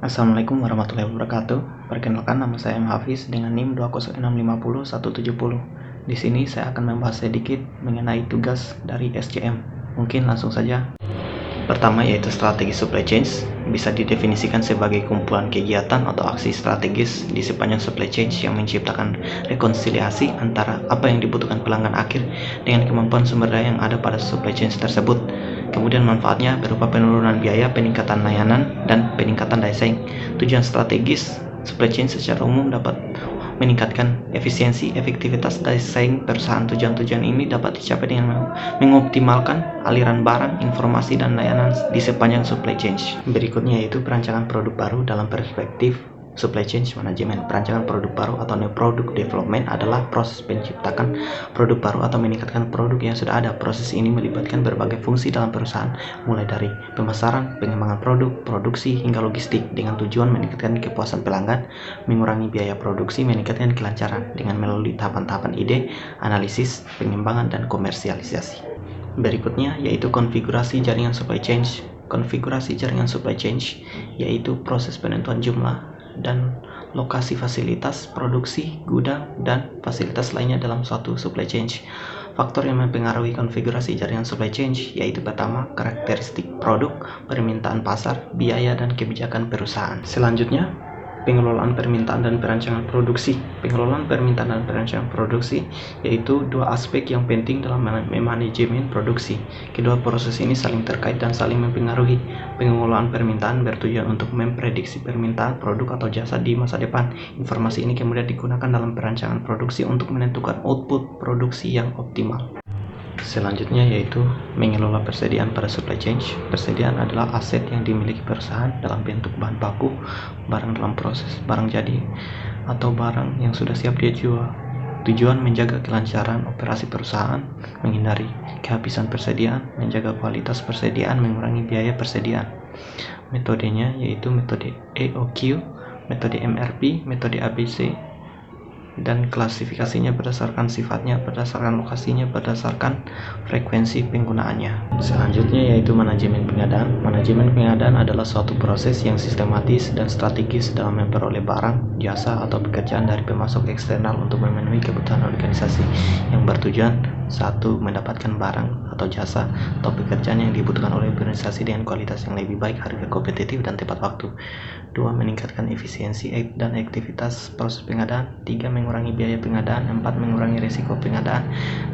Assalamualaikum warahmatullahi wabarakatuh. Perkenalkan, nama saya M. Hafiz dengan NIM 206500170. Di sini saya akan membahas sedikit mengenai tugas dari SCM. Mungkin langsung saja. Pertama yaitu strategi supply chain, bisa didefinisikan sebagai kumpulan kegiatan atau aksi strategis di sepanjang supply chain yang menciptakan rekonsiliasi antara apa yang dibutuhkan pelanggan akhir dengan kemampuan sumber daya yang ada pada supply chain tersebut. Kemudian manfaatnya berupa penurunan biaya, peningkatan layanan, dan peningkatan daya saing. Tujuan strategis supply chain secara umum dapat meningkatkan efisiensi, efektivitas, daya saing perusahaan. Tujuan-tujuan ini dapat dicapai dengan mengoptimalkan aliran barang, informasi, dan layanan di sepanjang supply chain. Berikutnya yaitu perancangan produk baru dalam perspektif supply chain management. Perancangan produk baru atau new product development adalah proses penciptakan produk baru atau meningkatkan produk yang sudah ada. Proses ini melibatkan berbagai fungsi dalam perusahaan, mulai dari pemasaran, pengembangan produk, produksi, hingga logistik, dengan tujuan meningkatkan kepuasan pelanggan, mengurangi biaya produksi, meningkatkan kelancaran dengan melalui tahapan-tahapan ide, analisis, pengembangan, dan komersialisasi. Berikutnya yaitu konfigurasi jaringan supply chain. Konfigurasi jaringan supply chain yaitu proses penentuan jumlah dan lokasi fasilitas produksi, gudang, dan fasilitas lainnya dalam suatu supply chain. Faktor yang mempengaruhi konfigurasi jaringan supply chain yaitu pertama, karakteristik produk, permintaan pasar, biaya, dan kebijakan perusahaan. Selanjutnya, pengelolaan permintaan dan perancangan produksi. Pengelolaan permintaan dan perancangan produksi yaitu dua aspek yang penting dalam manajemen produksi. Kedua proses ini saling terkait dan saling mempengaruhi. Pengelolaan permintaan bertujuan untuk memprediksi permintaan produk atau jasa di masa depan. Informasi ini kemudian digunakan dalam perancangan produksi untuk menentukan output produksi yang optimal. Selanjutnya yaitu mengelola persediaan pada supply chain. Persediaan adalah aset yang dimiliki perusahaan dalam bentuk bahan baku, barang dalam proses, barang jadi, atau barang yang sudah siap dijual. Tujuan menjaga kelancaran operasi perusahaan, menghindari kehabisan persediaan, menjaga kualitas persediaan, mengurangi biaya persediaan. Metodenya yaitu metode EOQ, metode MRP, metode ABC, dan klasifikasinya berdasarkan sifatnya, berdasarkan lokasinya, berdasarkan frekuensi penggunaannya. Selanjutnya yaitu manajemen pengadaan. Manajemen pengadaan adalah suatu proses yang sistematis dan strategis dalam memperoleh barang, jasa, atau pekerjaan dari pemasok eksternal untuk memenuhi kebutuhan organisasi yang bertujuan: 1. Mendapatkan barang atau jasa atau pekerjaan yang dibutuhkan oleh organisasi dengan kualitas yang lebih baik, harga kompetitif, dan tepat waktu. 2. Meningkatkan efisiensi dan aktivitas proses pengadaan. 3. Mengurangi biaya pengadaan. 4. Mengurangi risiko pengadaan.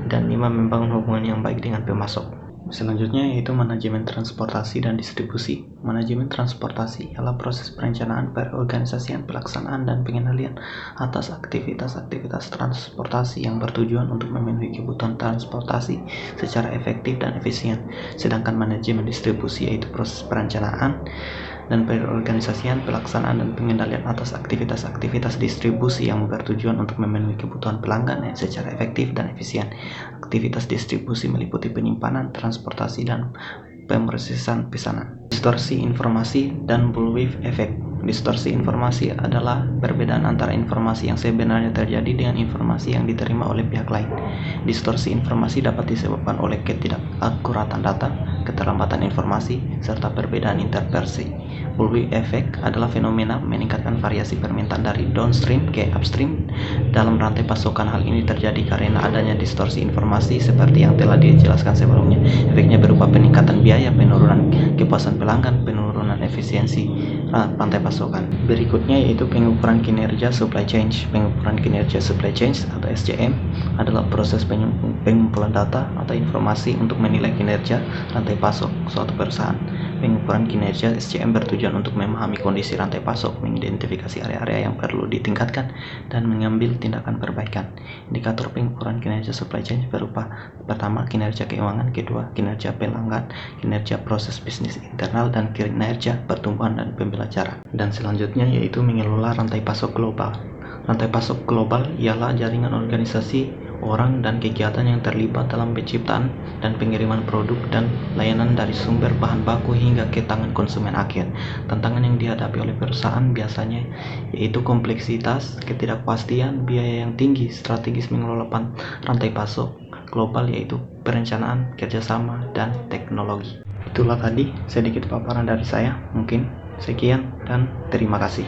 Dan 5. Membangun hubungan yang baik dengan pemasok. Selanjutnya yaitu manajemen transportasi dan distribusi. Manajemen transportasi ialah proses perencanaan, perorganisasian, pelaksanaan, dan pengendalian atas aktivitas-aktivitas transportasi yang bertujuan untuk memenuhi kebutuhan transportasi secara efektif dan efisien. Sedangkan manajemen distribusi yaitu proses perencanaan dan perorganisasian, pelaksanaan, dan pengendalian atas aktivitas-aktivitas distribusi yang bertujuan untuk memenuhi kebutuhan pelanggan secara efektif dan efisien. Aktivitas distribusi meliputi penyimpanan, transportasi, dan pemrosesan pesanan. Distorsi informasi dan bullwhip effect. Distorsi informasi adalah perbedaan antara informasi yang sebenarnya terjadi dengan informasi yang diterima oleh pihak lain. Distorsi informasi dapat disebabkan oleh ketidakakuratan data, keterlambatan informasi, serta perbedaan interpretasi. Bullwhip effect adalah fenomena meningkatkan variasi permintaan dari downstream ke upstream dalam rantai pasokan. Hal ini terjadi karena adanya distorsi informasi seperti yang telah dijelaskan sebelumnya. Efeknya berupa peningkatan biaya, penurunan kepuasan pelanggan, penurunan efisiensi rantai pasokan. Berikutnya yaitu pengukuran kinerja supply chain. Pengukuran kinerja supply chain atau SCM adalah proses pengumpulan data atau informasi untuk menilai kinerja rantai pasok suatu perusahaan. Pengukuran kinerja SCM bertujuan untuk memahami kondisi rantai pasok, mengidentifikasi area-area yang perlu ditingkatkan, dan mengambil tindakan perbaikan. Indikator pengukuran kinerja supply chain berupa: pertama, kinerja keuangan; kedua, kinerja pelanggan; kinerja proses bisnis internal; dan kinerja pertumbuhan dan pembelajaran. Dan selanjutnya yaitu mengelola rantai pasok global. Rantai pasok global ialah jaringan organisasi, orang, dan kegiatan yang terlibat dalam penciptaan dan pengiriman produk dan layanan dari sumber bahan baku hingga ke tangan konsumen akhir. Tantangan yang dihadapi oleh perusahaan biasanya yaitu kompleksitas, ketidakpastian, biaya yang tinggi, strategis mengelola rantai pasok global yaitu perencanaan, kerjasama, dan teknologi. Itulah tadi sedikit paparan dari saya. Mungkin Sekian dan terima kasih.